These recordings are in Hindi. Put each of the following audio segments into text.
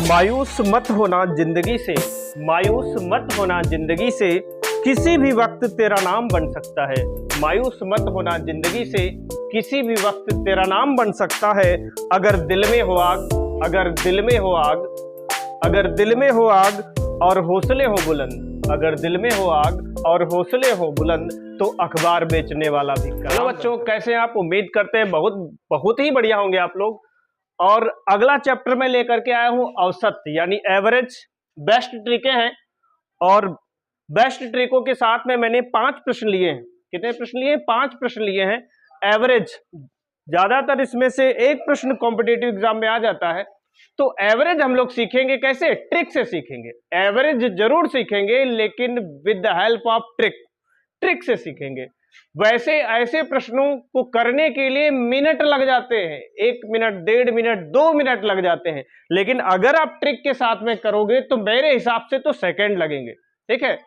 मायूस मत होना जिंदगी से, मायूस मत होना जिंदगी से, किसी भी वक्त तेरा नाम बन सकता है। मायूस मत होना जिंदगी से, किसी भी वक्त तेरा नाम बन सकता है। अगर दिल में हो आग, अगर दिल में हो आग, अगर दिल में हो आग और हौसले हो बुलंद, अगर दिल में हो आग और हौसले हो बुलंद, तो अखबार बेचने वाला भी। हेलो बच्चों, कैसे हैं आप? उम्मीद करते हैं बहुत ही बढ़िया होंगे आप लोग। और अगला चैप्टर में लेकर के आया हूं औसत यानी एवरेज। बेस्ट ट्रिकें हैं और बेस्ट ट्रिकों के साथ में मैंने 5 प्रश्न लिए हैं। कितने प्रश्न लिए हैं? 5 प्रश्न लिए हैं। एवरेज ज्यादातर इसमें से एक प्रश्न कॉम्पिटिटिव एग्जाम में आ जाता है, तो एवरेज हम लोग सीखेंगे कैसे? ट्रिक से सीखेंगे। एवरेज जरूर सीखेंगे लेकिन with the help of trick से सीखेंगे। वैसे ऐसे प्रश्नों को करने के लिए मिनट लग जाते हैं, 1 मिनट, 1.5 मिनट, 2 मिनट लग जाते हैं, लेकिन अगर आप ट्रिक के साथ में करोगे तो मेरे हिसाब से तो सेकंड लगेंगे। ठीक है,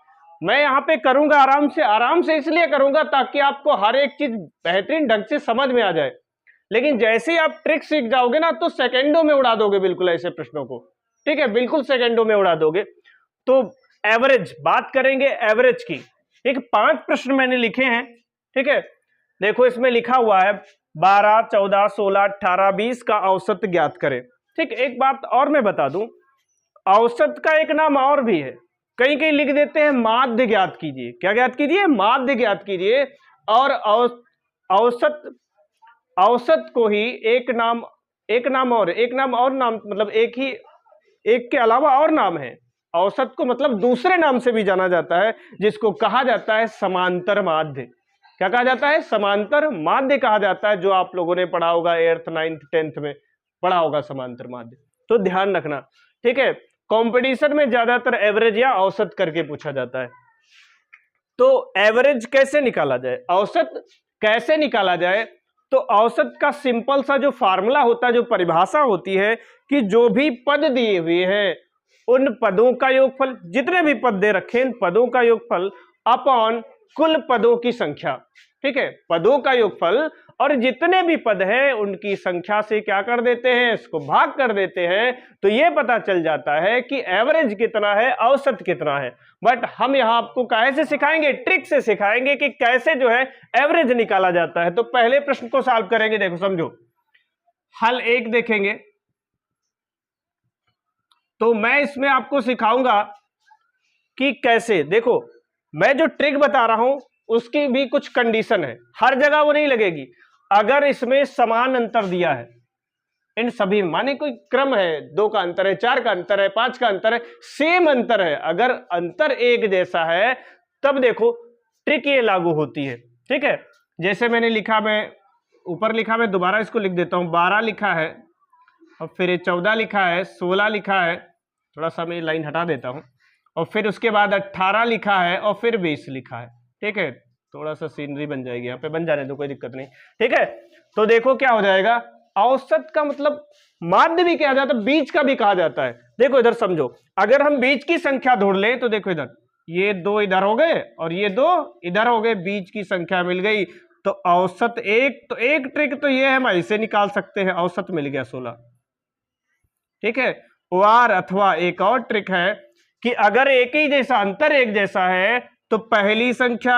मैं यहाँ पे करूंगा आराम से इसलिए करूंगा ताकि आपको हर एक चीज बेहतरीन ढंग से समझ में आ जाए। लेकिन जैसे ही आप ट्रिक सीख जाओगे ना तो सेकंडों में उड़ा दोगे बिल्कुल ऐसे प्रश्नों को। ठीक है, बिल्कुल सेकंडों में उड़ा दोगे। तो एवरेज बात करेंगे एवरेज की। ठीक, 5 प्रश्न मैंने लिखे हैं। ठीक है, देखो इसमें लिखा हुआ है 12, 14, 16, 18, 20 का औसत ज्ञात करें। ठीक, एक बात और मैं बता दूं, औसत का एक नाम और भी है। कहीं कहीं लिख देते हैं माध्य ज्ञात कीजिए। क्या ज्ञात कीजिए? माध्य ज्ञात कीजिए। और औसत को ही एक नाम और नाम मतलब एक के अलावा और नाम है। औसत को मतलब दूसरे नाम से भी जाना जाता है, जिसको कहा जाता है समांतर माध्य। क्या कहा जाता है? समांतर माध्य कहा जाता है, जो आप लोगों ने पढ़ा होगा 8th 9th 10th में पढ़ा होगा समांतर माध्य। तो ध्यान रखना। ठीक है, कंपटीशन में ज्यादातर एवरेज या औसत करके पूछा जाता है। तो एवरेज कैसे निकाला जाए, औसत कैसे निकाला जाए? तो औसत का सिंपल सा जो फार्मूला होता है, जो परिभाषा होती है कि जो भी पद दिए हुए हैं उन पदों का योगफल, जितने भी पद दे रखे इन पदों का योगफल अपॉन कुल पदों की संख्या। ठीक है, पदों का योगफल और जितने भी पद हैं उनकी संख्या से क्या कर देते हैं? इसको भाग कर देते हैं। तो ये पता चल जाता है कि एवरेज कितना है, औसत कितना है। बट हम यहां आपको कैसे सिखाएंगे? ट्रिक से सिखाएंगे कि कैसे जो है एवरेज निकाला जाता है। तो पहले प्रश्न को सॉल्व करेंगे। देखो समझो, हल 1 देखेंगे तो मैं इसमें आपको सिखाऊंगा कि कैसे। देखो, मैं जो ट्रिक बता रहा हूं उसकी भी कुछ कंडीशन है, हर जगह वो नहीं लगेगी। अगर इसमें समान अंतर दिया है इन सभी, माने कोई क्रम है, 2 का अंतर है, 4 का अंतर है, 5 का अंतर है, सेम अंतर है, अगर अंतर एक जैसा है तब देखो ट्रिक ये लागू होती है। ठीक है, जैसे मैंने लिखा, मैं ऊपर लिखा, मैं दोबारा इसको लिख देता हूं। 12 लिखा है और फिर 14 लिखा है, 16 लिखा है, थोड़ा सा मैं लाइन हटा देता हूं, और फिर उसके बाद 18 लिखा है और फिर 20 लिखा है। ठीक है, थोड़ा सा सीनरी बन जाएगी, यहाँ पे बन जाने दो, कोई दिक्कत नहीं। ठीक है, तो देखो क्या हो जाएगा। औसत का मतलब माध्य भी कहा जाता है, बीच का भी कहा जाता है। देखो इधर समझो, अगर हम बीच की संख्या ढूंढ लें तो देखो इधर ये 2 इधर हो गए और ये 2 इधर हो गए, बीच की संख्या मिल गई तो औसत 1। तो एक ट्रिक तो ये है, हम ऐसे निकाल सकते हैं, औसत मिल गया 16। ठीक है, और अथवा एक और ट्रिक है कि अगर एक ही जैसा, अंतर एक जैसा है तो पहली संख्या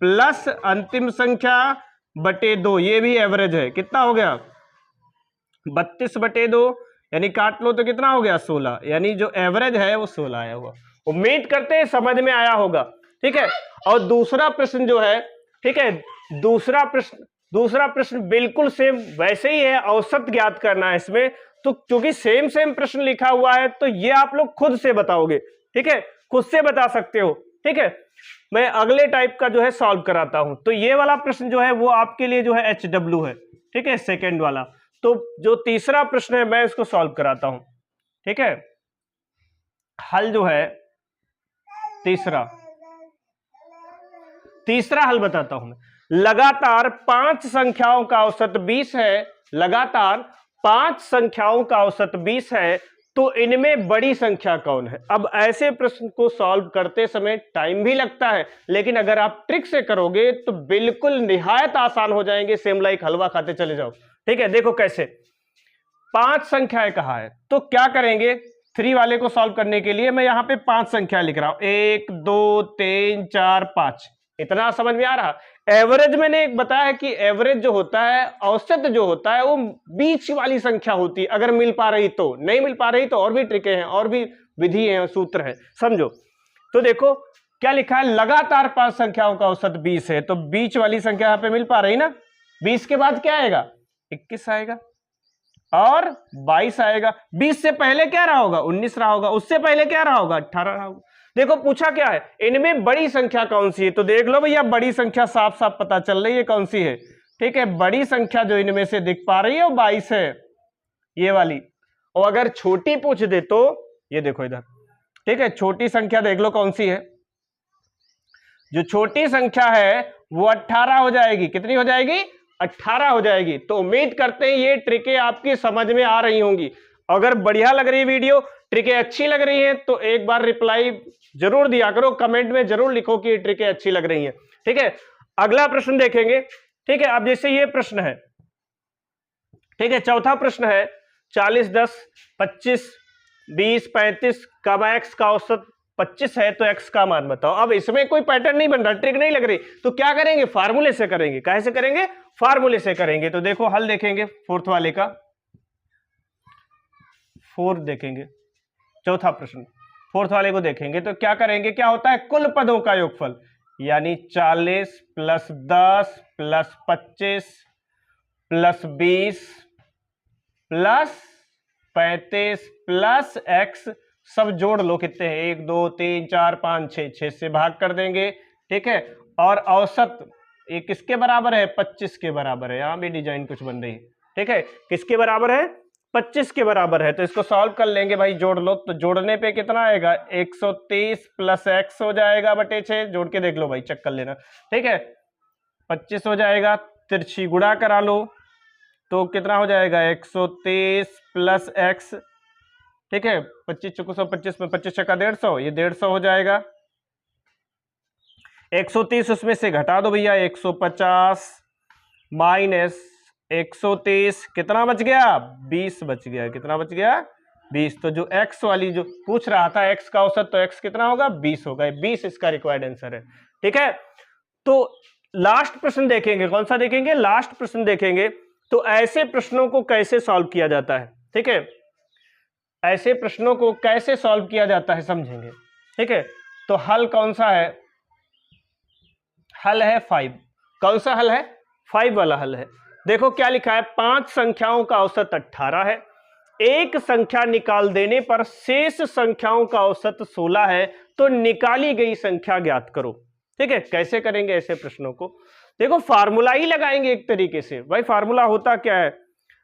प्लस अंतिम संख्या बटे 2, ये भी एवरेज है। कितना हो गया? 32 बटे 2, यानी काट लो तो कितना हो गया? 16। यानी जो एवरेज है वो 16 आया हुआ। उम्मीद करते हैं समझ में आया होगा। ठीक है, और दूसरा प्रश्न जो है, ठीक है, दूसरा प्रश्न बिल्कुल सेम वैसे ही है, औसत ज्ञात करना है इसमें। तो क्योंकि सेम प्रश्न लिखा हुआ है तो ये आप लोग खुद से बताओगे। ठीक है, खुद से बता सकते हो। ठीक है, मैं अगले टाइप का जो है सॉल्व कराता हूं। तो ये वाला प्रश्न जो है वो आपके लिए जो है HW है। ठीक है, सेकंड वाला। तो जो तीसरा प्रश्न है मैं इसको सॉल्व कराता हूं। ठीक है, हल जो है तीसरा हल बताता हूं मैं। लगातार 5 संख्याओं का औसत 20 है, लगातार 5 संख्याओं का औसत 20 है, तो इनमें बड़ी संख्या कौन है। अब ऐसे प्रश्न को सॉल्व करते समय टाइम भी लगता है, लेकिन अगर आप ट्रिक से करोगे तो बिल्कुल निहायत आसान हो जाएंगे, सेम लाइक हलवा खाते चले जाओ। ठीक है, देखो कैसे। 5 संख्याएं कहा है, तो क्या करेंगे 3 वाले को सॉल्व करने के लिए मैं यहां पे 5 संख्या लिख रहा हूं, 1 2 3 4 5। इतना समझ में आ रहा। एवरेज मैंने एक बताया है कि एवरेज जो होता है, औसत जो होता है, वो बीच वाली संख्या होती है, अगर मिल पा रही तो। नहीं मिल पा रही तो और भी ट्रिकें हैं, और भी विधि है, सूत्र है, समझो। तो देखो क्या लिखा है, लगातार 5 संख्याओं का औसत 20 है, तो बीच वाली संख्या यहां पे मिल पा रही ना। 20 के बाद क्या आएगा, 21 आएगा और 22 आएगा। 20 से पहले क्या रहा होगा, 19 रहा होगा। उससे पहले क्या रहा होगा, 18 रहा होगा। देखो पूछा क्या है, इनमें बड़ी संख्या कौन सी है, तो देख लो भैया, बड़ी संख्या साफ साफ पता चल रही है कौन सी है। ठीक है, बड़ी संख्या जो इनमें से दिख पा रही है वो 22 है, ये वाली। और अगर छोटी पूछ दे तो ये देखो इधर। ठीक है, छोटी संख्या देख लो कौन सी है। जो छोटी संख्या है वो 18 हो जाएगी। कितनी हो जाएगी, 18 हो जाएगी। तो उम्मीद करते हैं ये ट्रिकें आपकी समझ में आ रही होंगी। अगर बढ़िया लग रही है वीडियो, ट्रिकें अच्छी लग रही हैं, तो एक बार रिप्लाई जरूर दिया करो, कमेंट में जरूर लिखो कि ये ट्रिकें अच्छी लग रही हैं। ठीक है, अगला प्रश्न देखेंगे। ठीक है, अब जैसे ये प्रश्न है, ठीक है, चौथा प्रश्न है 40 10 25 20 35 कब x का औसत 25 है तो x का मान बताओ। अब इसमें कोई पैटर्न नहीं बन रहा, ट्रिक नहीं लग रही, तो क्या करेंगे, फार्मूले से करेंगे। कैसे करेंगे, फार्मूले से करेंगे। तो देखो हल देखेंगे फोर्थ वाले का, 4 देखेंगे, चौथा प्रश्न फोर्थ वाले को देखेंगे। तो क्या करेंगे, क्या होता है, कुल पदों का योगफल, यानी 40 + 10 + 25 + 20 + 35 + x, सब जोड़ लो कितने हैं, 1 2 3 4 5 6, 6 से भाग कर देंगे। ठीक है, और औसत ये किसके बराबर है, 25 के बराबर है। यहां भी डिजाइन कुछ बन रही है। ठीक है, किसके बराबर है, 25 के बराबर है। तो इसको सॉल्व कर लेंगे भाई, जोड़ लो। तो जोड़ने पे कितना आएगा, 130 + x हो जाएगा बटे 6। जोड़ के देख लो भाई, चेक कर लेना। ठीक है, 25 हो जाएगा, तिरछी गुणा करा लो तो कितना हो जाएगा, 130 + x। ठीक है, 25 चौको 125 में 25 छक्का 150, ये 150 हो जाएगा। 130 उसमें से घटा दो भैया, 150 - 130 कितना बच गया, 20 बच गया। कितना बच गया, 20। तो जो x वाली जो पूछ रहा था, x का औसत, तो x कितना होगा, 20 होगा। 20 इसका रिक्वायर्ड आंसर है। ठीक है, तो लास्ट प्रश्न देखेंगे, कौन सा देखेंगे, लास्ट प्रश्न देखेंगे। तो ऐसे प्रश्नों को कैसे सॉल्व किया जाता है। ठीक है, ऐसे प्रश्नों को कैसे सॉल्व किया जाता है समझेंगे। ठीक है, तो हल कौन सा है, हल है 5। कौन सा हल है, 5 वाला हल है। देखो क्या लिखा है, 5 संख्याओं का औसत 18 है, एक संख्या निकाल देने पर शेष संख्याओं का औसत 16 है, तो निकाली गई संख्या ज्ञात करो। ठीक है, कैसे करेंगे ऐसे प्रश्नों को, देखो फार्मूला ही लगाएंगे एक तरीके से। भाई फार्मूला होता क्या है,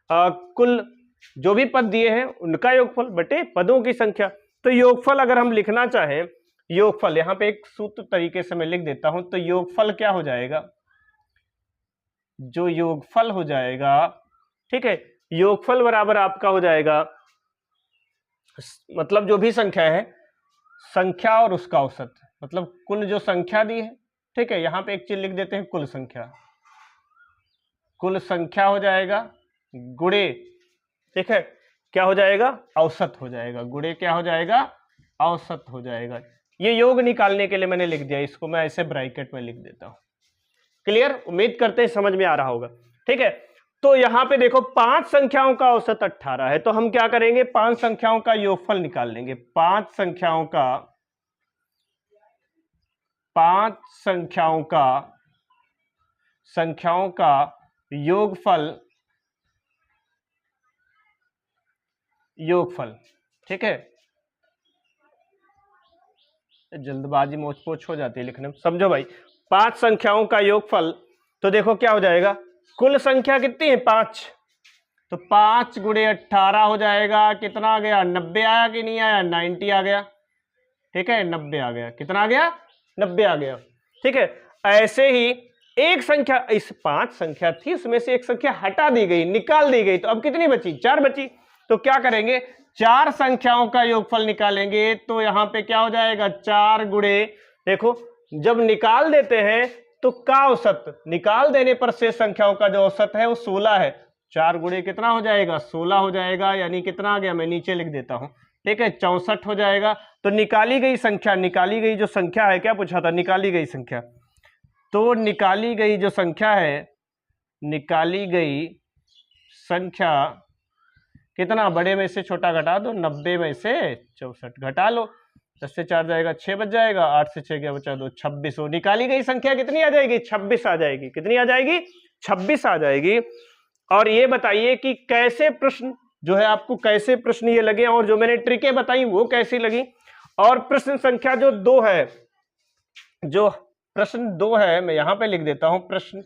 कुल जो भी पद दिए हैं उनका योगफल बटे पदों की संख्या। तो योगफल अगर हम लिखना चाहें, योगफल यहां पे एक सूत्र तरीके से मैं लिख देता हूं। तो योगफल क्या हो जाएगा, जो योगफल हो जाएगा, ठीक है, योगफल बराबर आपका हो जाएगा, मतलब जो भी संख्या है, संख्या और उसका औसत, मतलब कुल जो संख्या दी है। ठीक है, यहां पे एक चीज लिख देते हैं, कुल संख्या, कुल संख्या हो जाएगा गुणे, ठीक है, क्या हो जाएगा, औसत हो जाएगा। गुणे क्या हो जाएगा, औसत हो जाएगा। ये योग निकालने के लिए मैंने लिख दिया, इसको मैं ऐसे ब्रैकेट में लिख देता हूं। क्लियर, उम्मीद करते हैं समझ में आ रहा होगा। ठीक है, तो यहां पे देखो 5 संख्याओं का औसत 18 है, तो हम क्या करेंगे, 5 संख्याओं का योगफल निकाल लेंगे। 5 संख्याओं का योगफल। ठीक है, जल्दबाजी मोचपोच हो जाती है लिखने में, समझो भाई। 5 संख्याओं का योगफल, तो देखो क्या हो जाएगा, कुल संख्या कितनी है, 5, तो 5 × 18 हो जाएगा। कितना आ गया, 90 आया कि नहीं आया, 90 आ गया। ठीक है, 90 आ गया। कितना आ गया, 90 आ गया। ठीक है, ऐसे ही एक संख्या, इस 5 संख्या थी उसमें से एक संख्या हटा दी गई, निकाल दी गई, तो अब कितनी बची, 4 बची। तो क्या करेंगे, चार संख्याओं का योगफल निकालेंगे तो यहां पे क्या हो जाएगा, 4 गुणे, देखो जब निकाल देते हैं तो का औसत निकाल देने पर शेष संख्याओं का जो औसत है वो 16 है। 4 गुणे कितना हो जाएगा, 16 हो जाएगा, यानी कितना आ गया, मैं नीचे लिख देता हूं, ठीक है, 64 हो जाएगा। तो निकाली गई संख्या, निकाली गई जो संख्या है, क्या पूछा था, निकाली गई संख्या, तो निकाली गई जो संख्या है, निकाली गई संख्या कितना, बड़े में से छोटा घटा दो, 90 में से 64 घटा लो, 10 से 4 जाएगा 6 बच जाएगा, 8 से 6 क्या बचा दो, 26 हो। निकाली गई संख्या कितनी आ जाएगी, 26 आ जाएगी। कितनी आ जाएगी, 26 आ जाएगी। और ये बताइए कि कैसे प्रश्न जो है आपको, कैसे प्रश्न ये लगे, और जो मैंने ट्रिकें बताई वो कैसी लगी। और प्रश्न संख्या जो 2 है, जो प्रश्न 2 है, मैं यहां पे लिख देता हूं, प्रश्न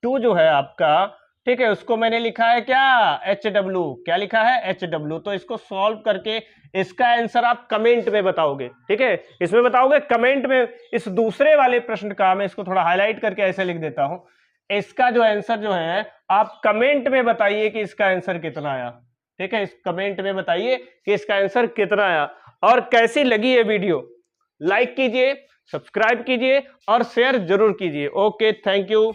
2 जो है आपका, ठीक है, उसको मैंने लिखा है क्या, HW, क्या लिखा है, HW। तो इसको सॉल्व करके इसका आंसर आप कमेंट में बताओगे, ठीक है, इसमें बताओगे कमेंट में। इस दूसरे वाले प्रश्न का मैं इसको थोड़ा हाईलाइट करके ऐसे लिख देता हूं, इसका जो आंसर जो है आप कमेंट में बताइए कि इसका आंसर कितना आया, ठीक है, इस कमेंट में बताइए कि इसका आंसर कितना आया। और कैसी लगी ये वीडियो, लाइक कीजिए, सब्सक्राइब कीजिए और शेयर जरूर कीजिए। Okay, thank you.